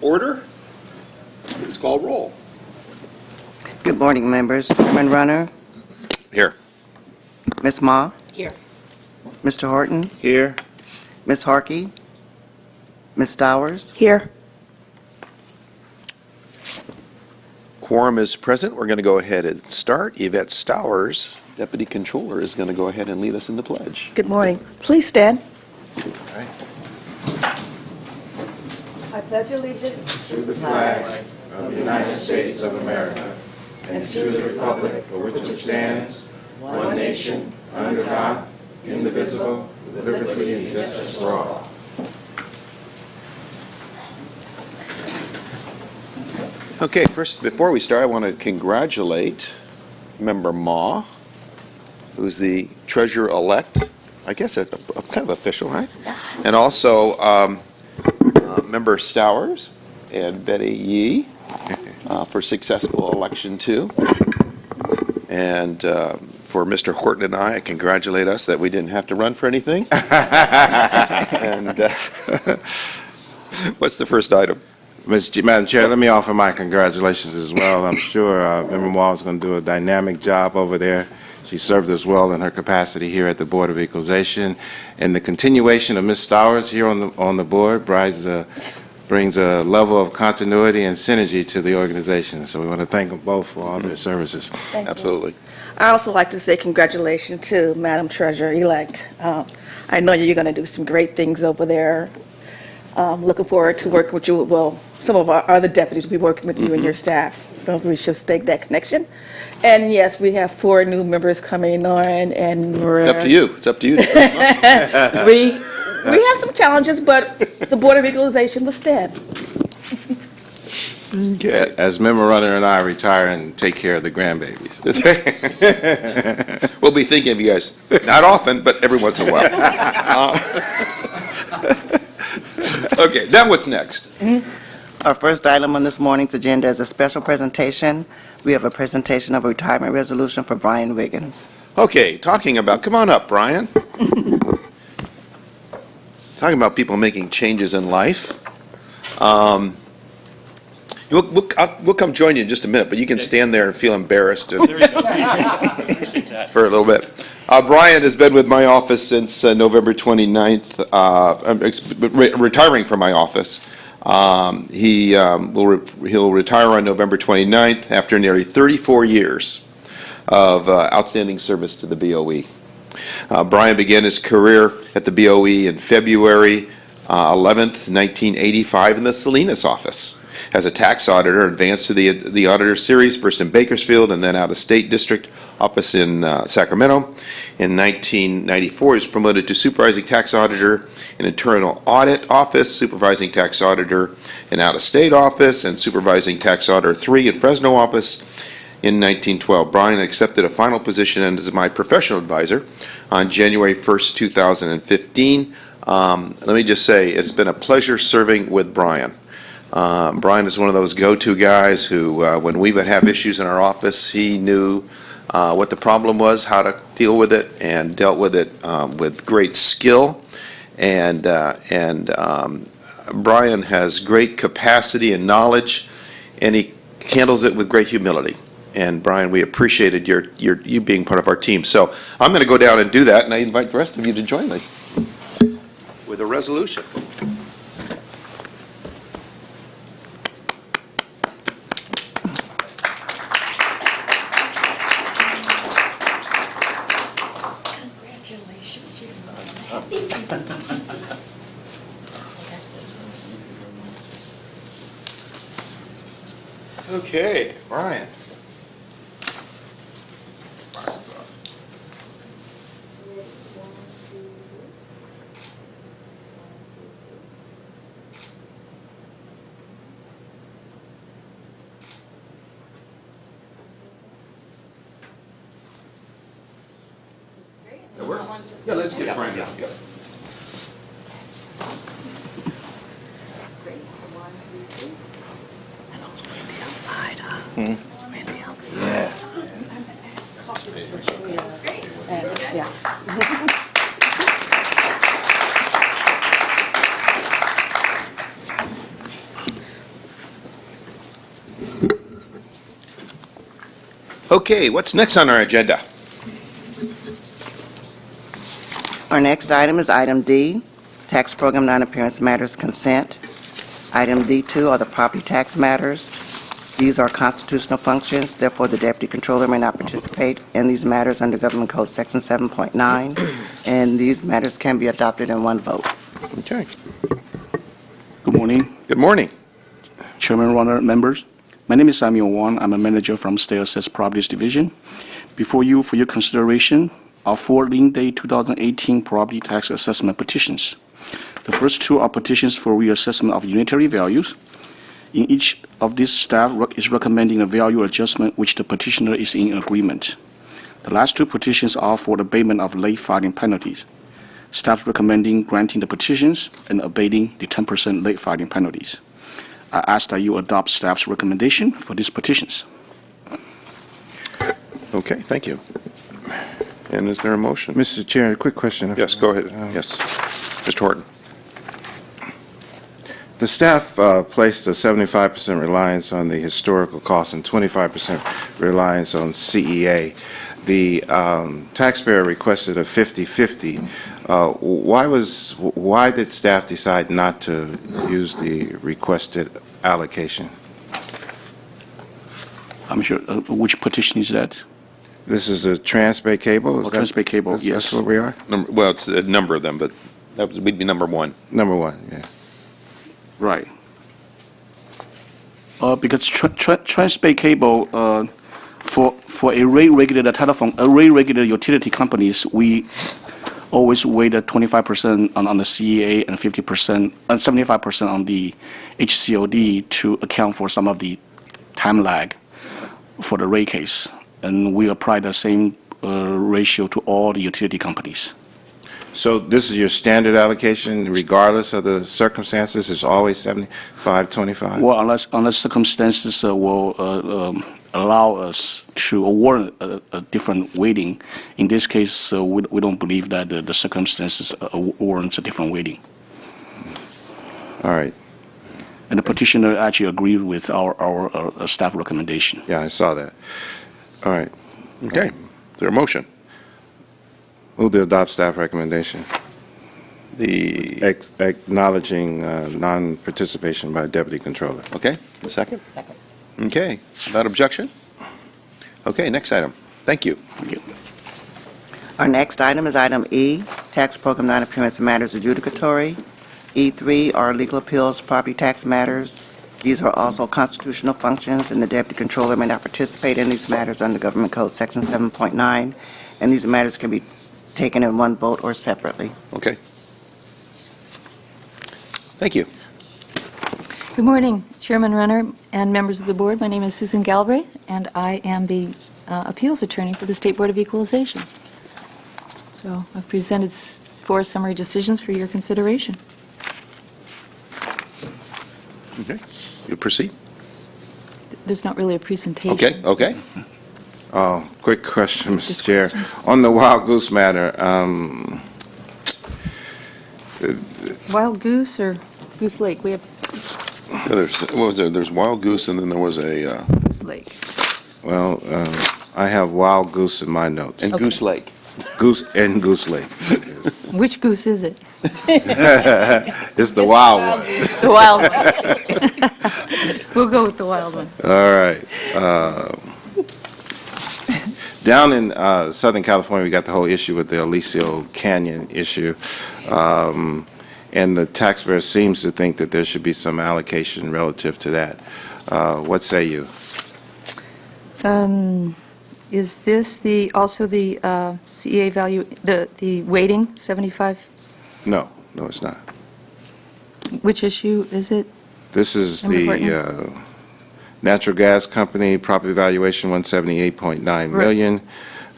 Order. Please call roll. Good morning, members. Chairman Runner, Here. Ms. Ma, Here. Mr. Horton, Here. Ms. Harkey, Ms. Stowers. Here. Quorum is present. We're going to go ahead and start. Yvette Stowers, Deputy Controller, is going to go ahead and lead us in the pledge. Good morning. Please stand. I pledge allegiance To the flag of the United States of America and to the republic for which it stands, one nation, under God, indivisible, with liberty and justice for all. Okay, first, before we start, I want to congratulate Member Ma, who's the treasurer-elect. I guess that's kind of official, right? And also Member Stowers and Betty Yee for successful election, too. And for Mr. Horton and I congratulate us that we didn't have to run for anything. And what's the first item? Madam Chair, let me offer my congratulations as well. I'm sure Member Wall is going to do a dynamic job over there. She served us well in her capacity here at the Board of Equalization. And the continuation of Ms. Stowers here on the board brings a level of continuity and synergy to the organization. So we want to thank them both for all their services. Thank you. Absolutely. I also like to say congratulations to Madam Treasurer-elect. I know you're going to do some great things over there. Looking forward to working with you. Well, some of our other deputies will be working with you and your staff, so we should stake that connection. And yes, we have 4 new members coming on, and we're... It's up to you. It's up to you. We have some challenges, but the Board of Equalization will stand. Okay. As Member Runner and I retire and take care of the grandbabies. We'll be thinking of you guys, not often, but every once in a while. Okay, now what's next? Our first item on this morning's agenda is a special presentation. We have a presentation of a retirement resolution for Brian Wiggins. Okay, talking about, come on up, Brian. Talking about people making changes in life. We'll come join you in just a minute, but you can stand there and feel embarrassed for a little bit. Brian has been with my office since November 29th, retiring from my office. He'll retire on November 29th after nearly 34 years of outstanding service to the BOE. Brian began his career at the BOE in February 11th, 1985 in the Salinas office. As a tax auditor, advanced to the auditor series, first in Bakersfield and then out of state district office in Sacramento. In 1994, he was promoted to supervising tax auditor in internal audit office, supervising tax auditor in out-of-state office, and supervising tax auditor 3 in Fresno office. In 1912, Brian accepted a final position as my professional advisor on January 1st, 2015. Let me just say, it's been a pleasure serving with Brian. Brian is one of those go-to guys who, when we would have issues in our office, he knew what the problem was, how to deal with it, and dealt with it with great skill. And Brian has great capacity and knowledge, and he handles it with great humility. And Brian, we appreciated you being part of our team. So I'm going to go down and do that, and I invite the rest of you to join me with a resolution. Okay, Brian. Yeah, let's get Brian down. Yeah. It's windy outside, huh? It's windy outside. Okay, what's next on our agenda? Our next item is item D, Tax Program Non-Appearance Matters Consent. Item D2 are the property tax matters. These are constitutional functions, therefore the Deputy Controller may not participate in these matters under Government Code Section 7.9, and these matters can be adopted in one vote. Okay, Good morning, good morning. Chairman, Runner, members. My name is Samuel Wong. I'm a manager from State Assessed Properties Division. Before you, for your consideration, are 4 lien day 2018 property tax assessment petitions. The first 2 are petitions for reassessment of unitary values. In each of these, staff is recommending a value adjustment which the petitioner is in agreement. The last 2 petitions are for the abatement of late filing penalties. Staff recommending granting the petitions and abating the 10% late filing penalties. I ask that you adopt staff's recommendation for these petitions. Okay, thank you. And is there a motion? Mr. Chair, a quick question. Yes, go ahead. Yes. Mr. Horton. The staff placed a 75% reliance on the historical costs and 25% reliance on CEA. The taxpayer requested a 50-50. Why did staff decide not to use the requested allocation? I'm sure, which petition is that? This is the Trans-Bay Cable? Is Oh, that- Trans-Bay Cable, that's- yes. That's where we are? Well, it's a number of them, but we'd be number 1. Number 1, yeah. Right. Because Trans-Bay Cable, for a rate-regulated rate-regulated utility companies, we always weight 25% on the CEA and 50% and 75% on the HCOD to account for some of the time lag for the rate case. And we apply the same ratio to all the utility companies. So this is your standard allocation regardless of the circumstances? It's always 75-25? Well, unless circumstances will allow us to award a different weighting. In this case, we don't believe that the circumstances warrants a different weighting. All right. And the petitioner actually agreed with our staff recommendation. Yeah, I saw that. All right. Okay. Is there a motion? Move to adopt staff recommendation, The, acknowledging non-participation by Deputy Controller. okay, a second? Second. Okay, without objection? Okay, next item. Thank you. Thank you. Our next item is item E, Tax Program Non-Appearance Matters Adjudicatory. E3 are legal appeals, property tax matters. These are also constitutional functions, and the Deputy Controller may not participate in these matters under Government Code Section 7.9, and these matters can be taken in one vote or separately. Okay. Thank you. Good morning, Chairman Renner and members of the board. My name is Susan Galbraith, and I am the appeals attorney for the State Board of Equalization. So I've presented 4 summary decisions for your consideration. Okay. You proceed. There's not really a presentation. Okay, okay. It's Oh, quick question, Mr. Just Chair. questions. On the Wild Goose matter, Wild Goose or Goose Lake? We have What was there? There's Wild Goose, and then there was a, Goose Lake. well, I have Wild Goose in my notes. and Okay. Goose Lake. Goose and Goose Lake. Which goose is it? It's the wild one. The wild one. We'll go with the wild one. All right. Down in Southern California, we got the whole issue with the Aliso Canyon issue. And the taxpayer seems to think that there should be some allocation relative to that. What say you? Is this also the CEA value, the weighting, 75? No, it's not. Which issue is it? This is Member the natural gas company, property valuation 178.9 million.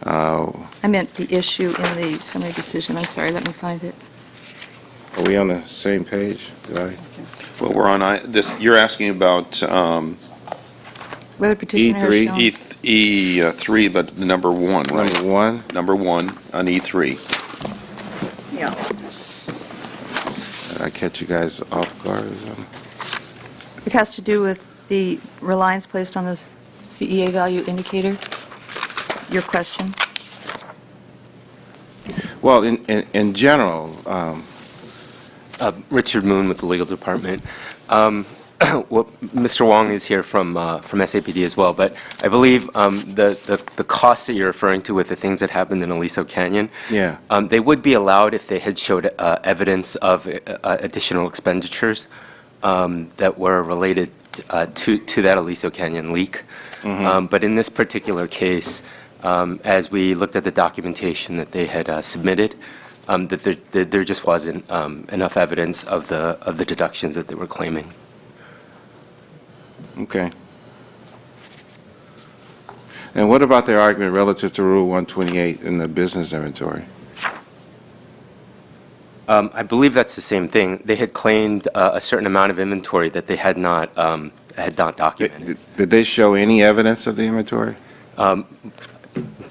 I meant the issue in the summary decision. I'm sorry, let me find it. Are we on the same page? Did I? Well, we're on this. You're asking about Whether petitioner has E3. shown... E3, but the number 1, right? Number one? Number 1 on E3. Yeah. Did I catch you guys off guard or something? It has to do with the reliance placed on the CEA value indicator, your question. Well, in general, Richard Moon with the legal department. Well, Mr. Wong is here from SAPD as well, but I believe the costs that you're referring to with the things that happened in Aliso Canyon, Yeah. they would be allowed if they had showed evidence of additional expenditures that were related to that Aliso Canyon leak. But in this particular case, as we looked at the documentation that they had submitted, that there just wasn't enough evidence of the deductions that they were claiming. okay. And what about their argument relative to Rule 128 in the business inventory? I believe that's the same thing. They had claimed a certain amount of inventory that they had not documented. Did they show any evidence of the inventory? I'm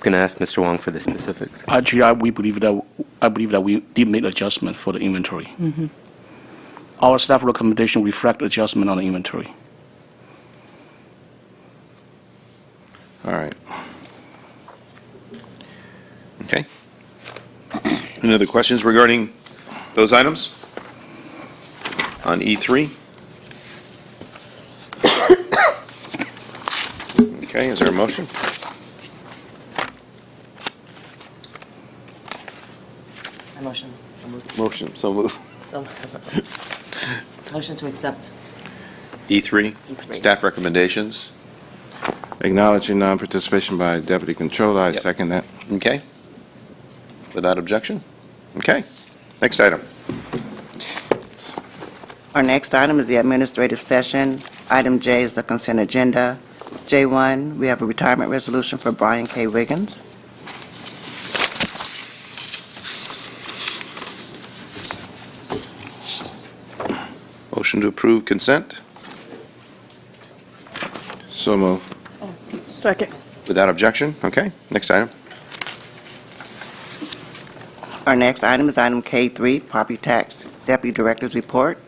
going to ask Mr. Wong for the specifics. Actually, I believe that we did make adjustment for the inventory. Our staff recommendation reflect adjustment on the inventory. All right. Okay. Any other questions regarding those items? On E3? Okay, is there a motion? Motion. Motion, so move. So, motion to accept. E3, E3. staff recommendations. Acknowledging non-participation by Deputy Controller, I Yep. second that. Okay. Without objection? Okay. Next item. Our next item is the administrative session. Item J is the consent agenda. J1, we have a retirement resolution for Brian K. Wiggins. Motion to approve consent So move. Second. without objection? Okay. Next item. Our next item is item K3, property tax deputy director's report.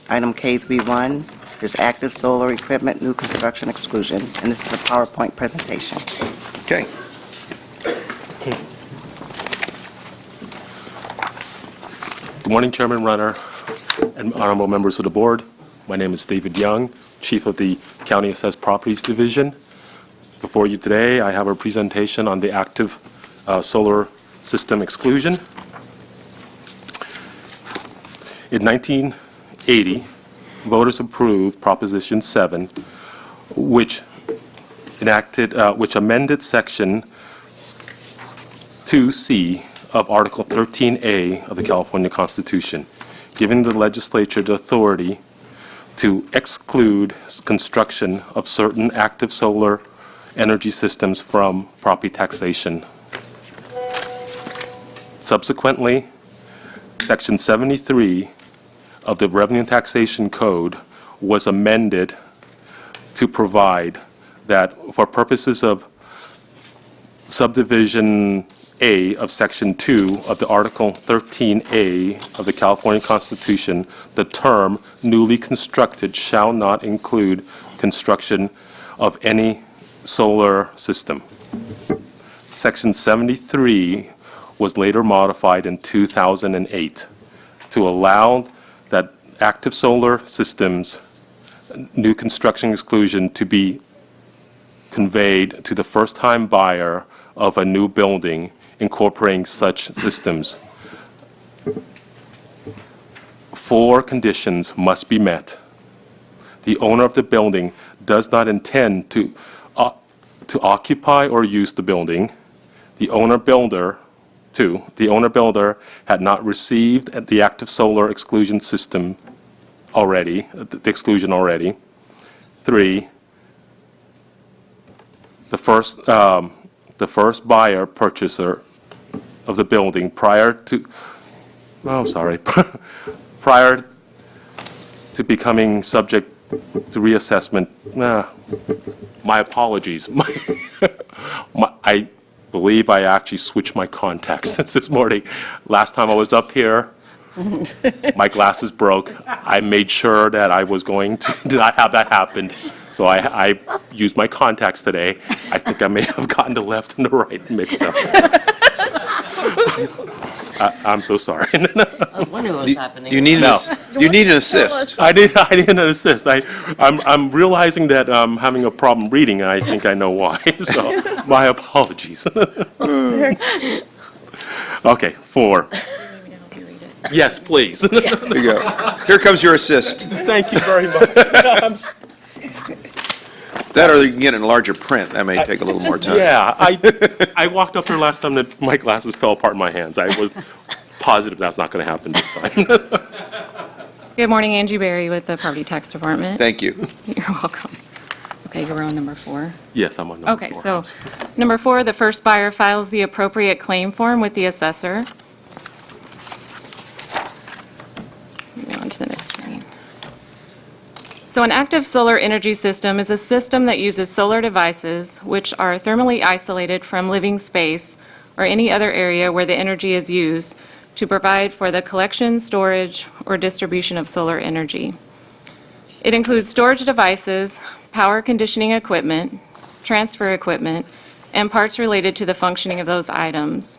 Item K31 is active solar equipment new construction exclusion, and this is a PowerPoint presentation. Okay. Good morning, Chairman Renner and honorable members of the board. My name is David Young, Chief of the County Assessed Properties Division. Before you today, I have a presentation on the active solar system exclusion. In 1980, voters approved Proposition 7, which amended Section 2C of Article 13A of the California Constitution, giving the legislature the authority to exclude construction of certain active solar energy systems from property taxation. Subsequently, Section 73 of the Revenue and Taxation Code was amended to provide that for purposes of subdivision A of Section 2 of the Article 13A of the California Constitution, the term newly constructed shall not include construction of any solar system. Section 73 was later modified in 2008 to allow that active solar systems, new construction exclusion, to be conveyed to the first-time buyer of a new building incorporating such systems. 4 conditions must be met. The owner of the building does not intend to occupy or use the building. The owner builder had not received the active solar exclusion system already, the exclusion already. 3, the first buyer, purchaser of the building prior to becoming subject to reassessment. My apologies. I believe I actually switched my contacts since this morning. Last time I was up here, my glasses broke. I made sure that I was going to not have that happen. So I used my contacts today. I think I may have gotten the left and the right mixed up. I'm so sorry. I was wondering what was happening. You need No. you need an assist. I need an assist. I'm realizing that I'm having a problem reading, and I think I know why. So my apologies. Okay, 4. Yes, please. There you go. Here comes your assist. Thank you very much. That or you can get it in larger print. That may take a little more time. Yeah, I walked up there last time that my glasses fell apart in my hands. I was positive that's not going to happen this time. Good morning, Angie Berry with the Property Tax Department. Thank you. You're welcome. Okay, you're on number 4. Yes, I'm on number 4. Okay, so number 4, the first buyer files the appropriate claim form with the assessor. Moving on to the next screen. So an active solar energy system is a system that uses solar devices which are thermally isolated from living space or any other area where the energy is used to provide for the collection, storage, or distribution of solar energy. It includes storage devices, power conditioning equipment, transfer equipment, and parts related to the functioning of those items.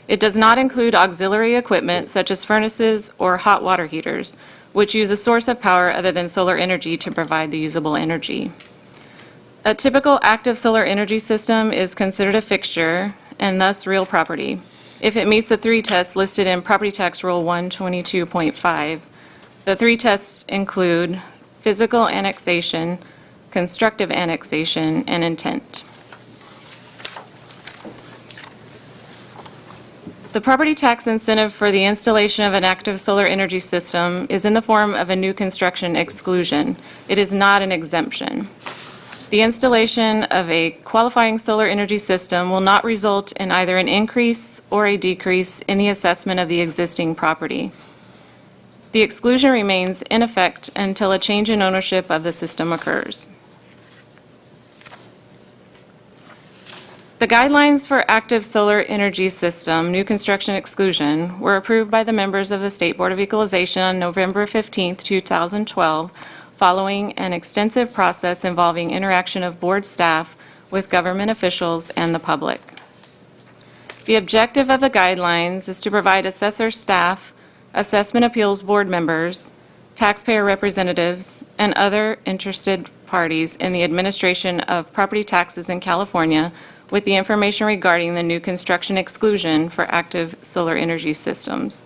It does not include auxiliary equipment such as furnaces or hot water heaters, which use a source of power other than solar energy to provide the usable energy. A typical active solar energy system is considered a fixture and thus real property if it meets the 3 tests listed in Property Tax Rule 122.5. The 3 tests include physical annexation, constructive annexation, and intent. The property tax incentive for the installation of an active solar energy system is in the form of a new construction exclusion. It is not an exemption. The installation of a qualifying solar energy system will not result in either an increase or a decrease in the assessment of the existing property. The exclusion remains in effect until a change in ownership of the system occurs. The guidelines for active solar energy system new construction exclusion were approved by the members of the State Board of Equalization on November 15, 2012, following an extensive process involving interaction of board staff with government officials and the public. The objective of the guidelines is to provide assessor staff, assessment appeals board members, taxpayer representatives, and other interested parties in the administration of property taxes in California with the information regarding the new construction exclusion for active solar energy systems,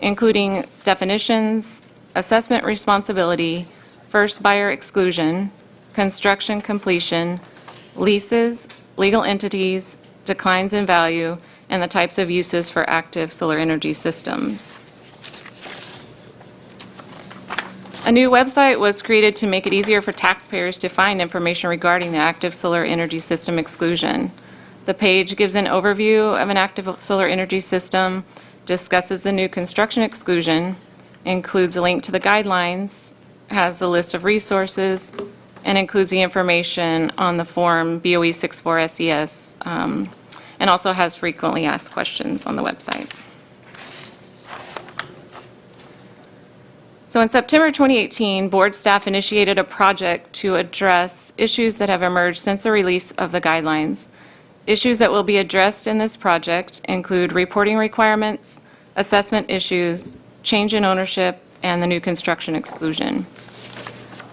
including definitions, assessment responsibility, first buyer exclusion, construction completion, leases, legal entities, declines in value, and the types of uses for active solar energy systems. A new website was created to make it easier for taxpayers to find information regarding the active solar energy system exclusion. The page gives an overview of an active solar energy system, discusses the new construction exclusion, includes a link to the guidelines, has a list of resources, and includes the information on the form BOE 64 SES, and also has frequently asked questions on the website. So in September 2018, board staff initiated a project to address issues that have emerged since the release of the guidelines. Issues that will be addressed in this project include reporting requirements, assessment issues, change in ownership, and the new construction exclusion.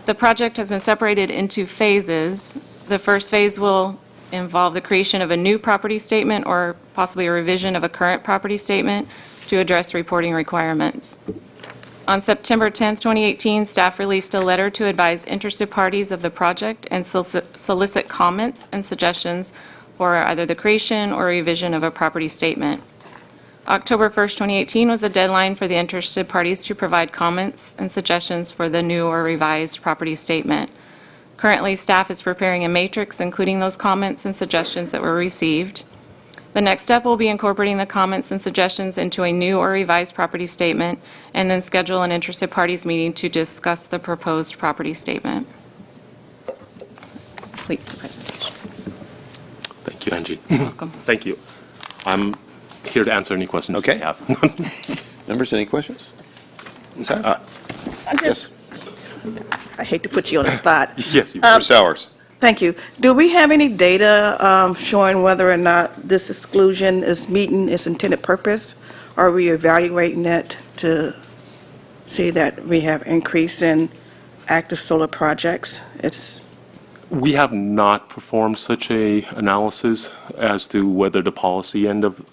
The project has been separated into phases. The first phase will involve the creation of a new property statement or possibly a revision of a current property statement to address reporting requirements. On September 10, 2018, staff released a letter to advise interested parties of the project and solicit comments and suggestions for either the creation or revision of a property statement. October 1st, 2018 was the deadline for the interested parties to provide comments and suggestions for the new or revised property statement. Currently, staff is preparing a matrix including those comments and suggestions that were received. The next step will be incorporating the comments and suggestions into a new or revised property statement, and then schedule an interested parties meeting to discuss the proposed property statement. Completes the presentation. Thank you, Angie. Welcome. Thank you. I'm here to answer any questions you Okay. have. Members, any questions? Sorry. I hate to put you on the spot. Yes, you Mr. Sowers. Thank you. Do we have any data showing whether or not this exclusion is meeting its intended purpose? Are we evaluating it to see that we have increase in active solar projects? We have not performed such a analysis as to whether the policy end of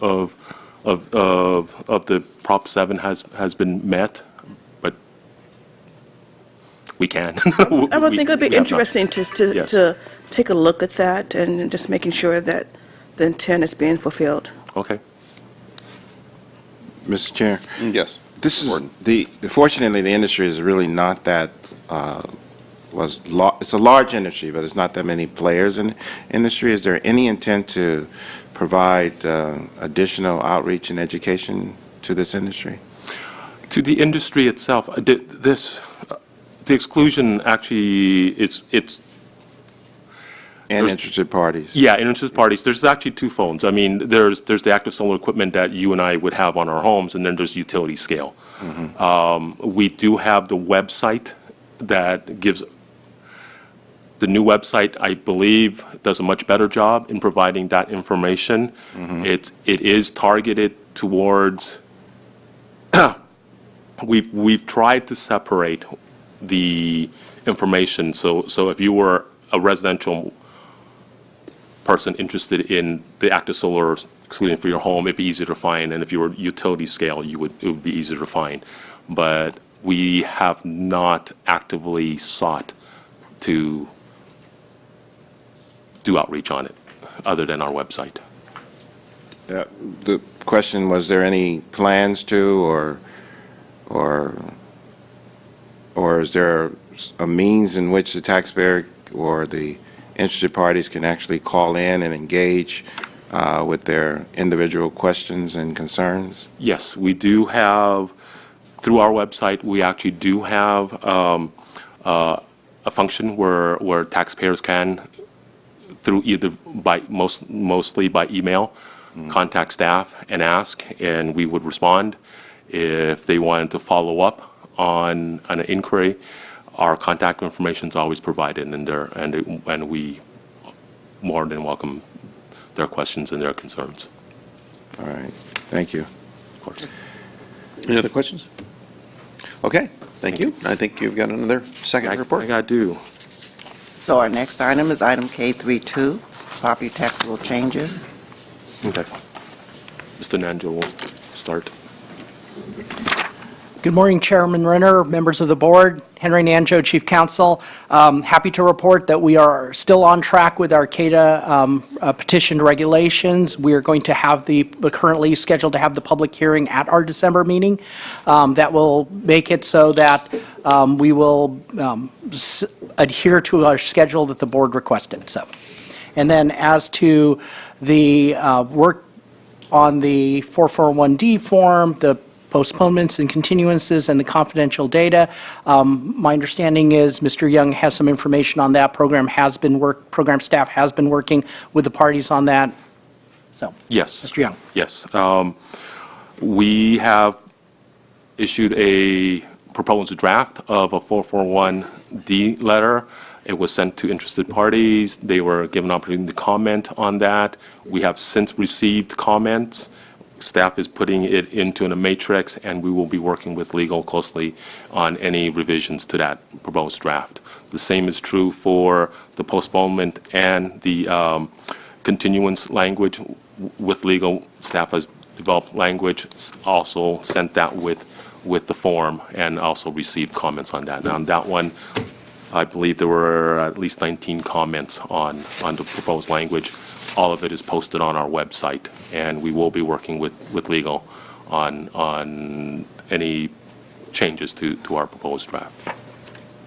the Prop 7 has been met, but we can. I would think it would be We have not. interesting Yes. to take a look at that and just making sure that the intent is being fulfilled. Okay. Mr. Chair, Yes. this is, fortunately, the industry is really not that, it's a large industry, but there's not that many players in the industry. Is there any intent to provide additional outreach and education to this industry? To the industry itself, the exclusion actually, it's And There's- interested parties? Yeah, interested parties. There's actually two phones. I mean, there's the active solar equipment that you and I would have on our homes, and then there's utility scale. We do have the website that gives, the new website, I believe, does a much better job in providing that information. It is targeted towards, we've tried to separate the information. So if you were a residential person interested in the active solar exclusion for your home, it'd be easier to find, and if you were utility scale, it would be easier to find. But we have not actively sought to do outreach on it, other than our website. The question, was there any plans to, or is there a means in which the taxpayer or the interested parties can actually call in and engage with their individual questions and concerns? Yes, we do have, through our website, we actually do have a function where taxpayers can, through either mostly by email, contact staff and ask, and we would respond. If they wanted to follow up on an inquiry, our contact information is always provided, and we more than welcome their questions and their concerns. All right, thank you. Of course. Any other questions? Okay. Thank you. I think you've got another second report. I do. So our next item is item K32, property taxable changes. Okay. Mr. Nanjo will start. Good morning, Chairman Renner, members of the board, Henry Nanjo, Chief Counsel. Happy to report that we are still on track with our CADA petitioned regulations. We are going to have we're currently scheduled to have the public hearing at our December meeting. That will make it so that we will adhere to our schedule that the board requested. So, and then as to the work on the 441D form, the postponements and continuances and the confidential data. My understanding is Mr. Young has some information on that. Program staff has been working with the parties on that. So, Yes. Mr. Young. Yes. We have issued a proposed draft of a 441D letter. It was sent to interested parties. They were given an opportunity to comment on that. We have since received comments. Staff is putting it into a matrix, and we will be working with legal closely on any revisions to that proposed draft. The same is true for the postponement and the continuance language. With legal, staff has developed language, also sent that with the form, and also received comments on that. Now, on that one, I believe there were at least 19 comments on the proposed language. All of it is posted on our website, and we will be working with legal on any changes to our proposed draft.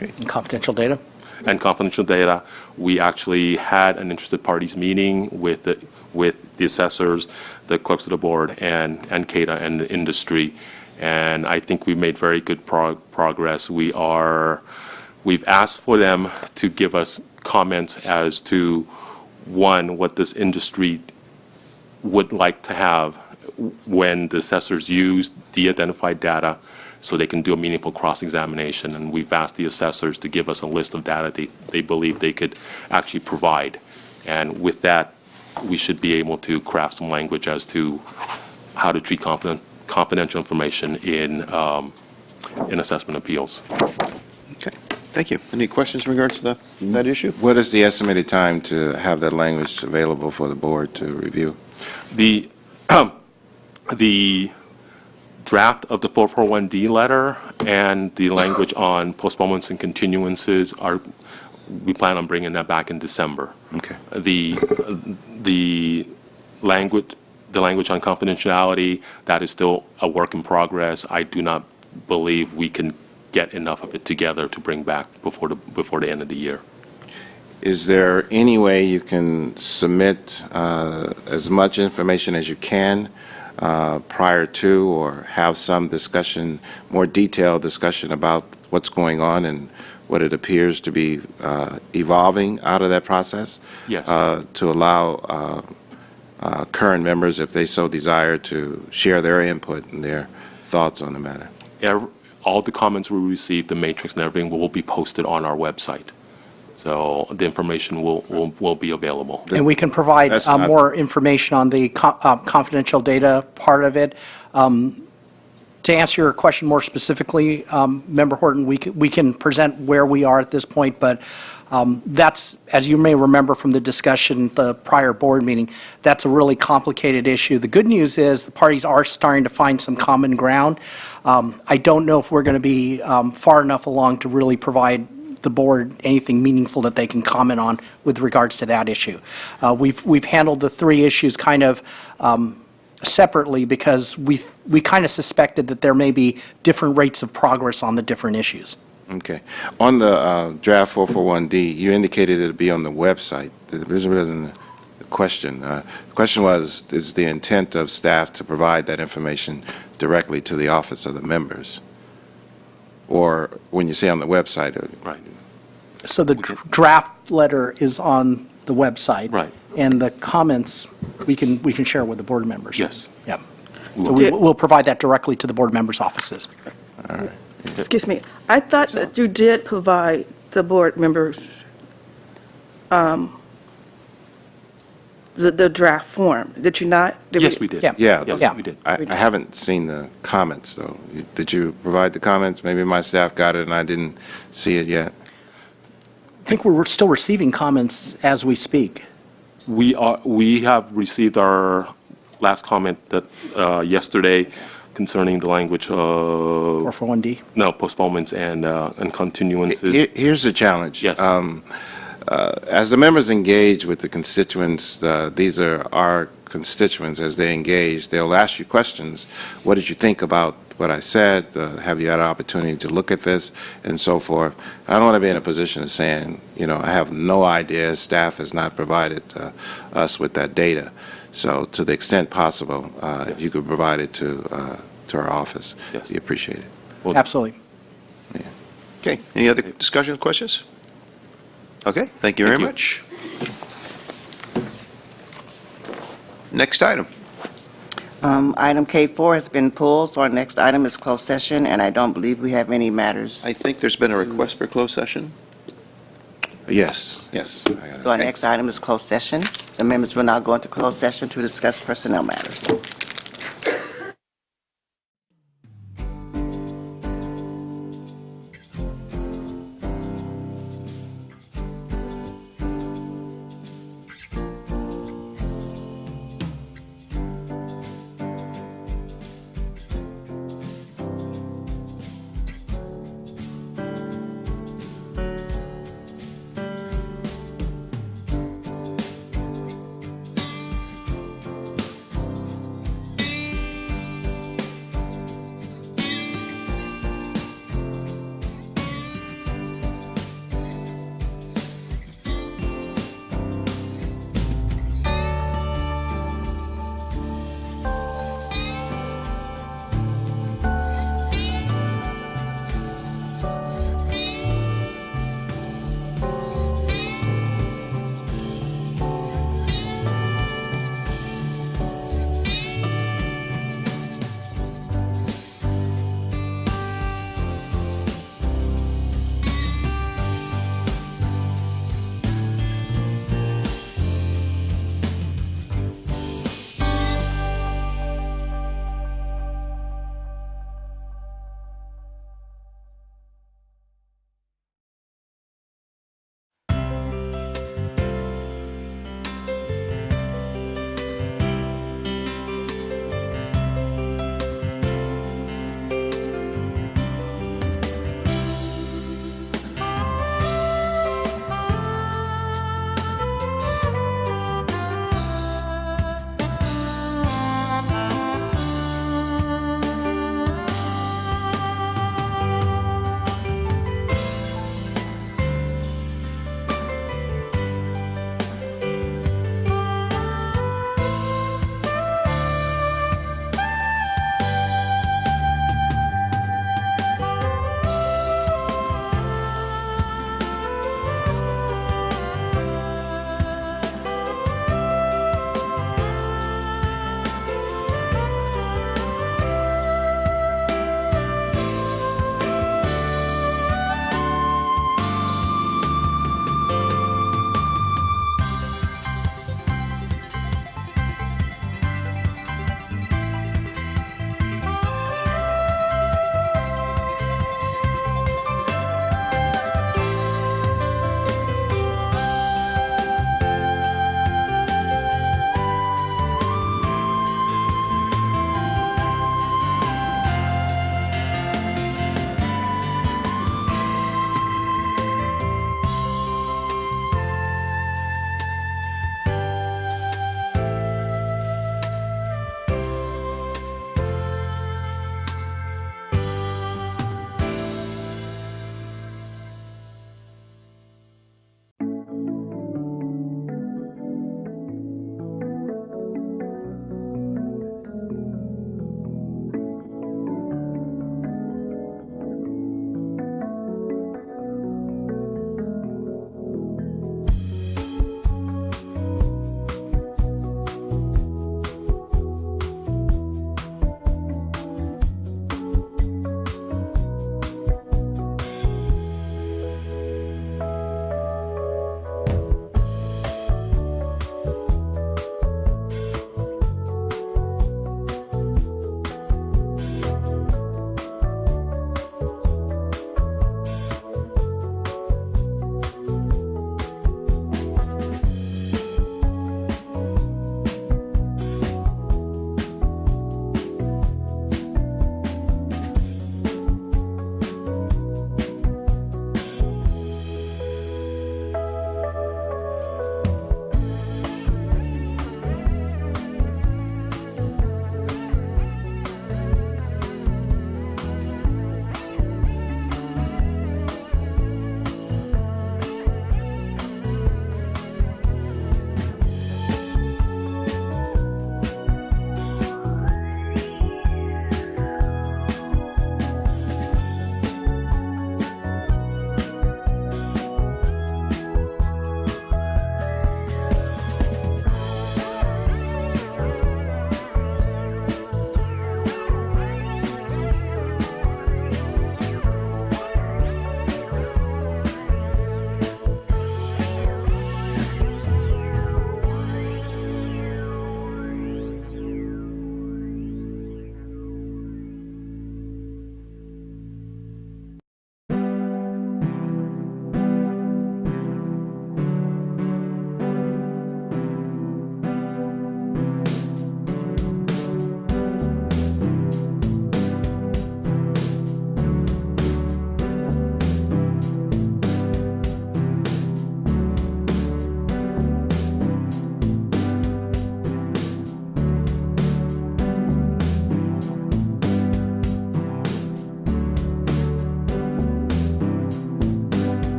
And confidential data. And confidential data, we actually had an interested parties meeting with the assessors, the clerks of the board, and CADA and the industry, and I think we've made very good progress. We've asked for them to give us comments as to, one, what this industry would like to have when the assessors use de-identified data so they can do a meaningful cross-examination. And we've asked the assessors to give us a list of data they believe they could actually provide. And with that, we should be able to craft some language as to how to treat confidential information in assessment appeals. Okay, thank you. Any questions in regards to that issue? What is the estimated time to have that language available for the board to review? The draft of the 441D letter and the language on postponements and continuances we plan on bringing that back in December. Okay. The language on confidentiality, that is still a work in progress. I do not believe we can get enough of it together to bring back before the end of the year. Is there any way you can submit as much information as you can prior to, or have some discussion, more detailed discussion about what's going on and what it appears to be evolving out of that process? Yes. To allow current members, if they so desire, to share their input and their thoughts on the matter? All the comments we received, the matrix and everything, will be posted on our website. So the information will be available. And we can provide That's not- more information on the confidential data part of it. To answer your question more specifically, Member Horton, we can present where we are at this point, but that's, as you may remember from the discussion, the prior board meeting, that's a really complicated issue. The good news is the parties are starting to find some common ground. I don't know if we're going to be far enough along to really provide the board anything meaningful that they can comment on with regards to that issue. We've handled the three issues kind of separately because we kind of suspected that there may be different rates of progress on the different issues. Okay. On the draft 441D, you indicated it would be on the website. There wasn't a question. The question was, is the intent of staff to provide that information directly to the office of the members? Or when you say on the website? Right. So the draft letter is on the website. Right. And the comments, we can share with the board members. Yes. Yeah. So we'll provide that directly to the board members' offices. All right. Excuse me, I thought that you did provide the board members the draft form, did you not? Did Yes, we did. Yeah. Yeah. Yes, we did. I haven't seen the comments, though. Did you provide the comments? Maybe my staff got it and I didn't see it yet. I think we're still receiving comments as we speak. We have received our last comment that yesterday concerning the language of, 441D. no, postponements and continuances. Here's the challenge. Yes. As the members engage with the constituents, these are our constituents, as they engage, they'll ask you questions. What did you think about what I said? Have you had an opportunity to look at this? And so forth. I don't want to be in a position of saying, I have no idea, staff has not provided us with that data. So to the extent possible, if you could provide it to our office, Yes. we appreciate it. Well, Absolutely. Okay, any other discussion or questions? Okay, thank you very Thank you. much. Next item. Item K4 has been pulled, so our next item is closed session, and I don't believe we have any matters. I think there's been a request for closed session? Yes. Yes. I got it. So our next item is closed session. The members will now go into closed session to discuss personnel matters.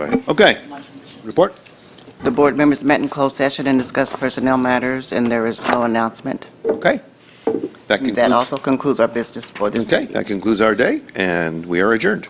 right. Okay. Report? The board members met in closed session and discussed personnel matters, and there is no announcement. Okay. That concludes. That also concludes our business for this Okay, evening. that concludes our day, and we are adjourned.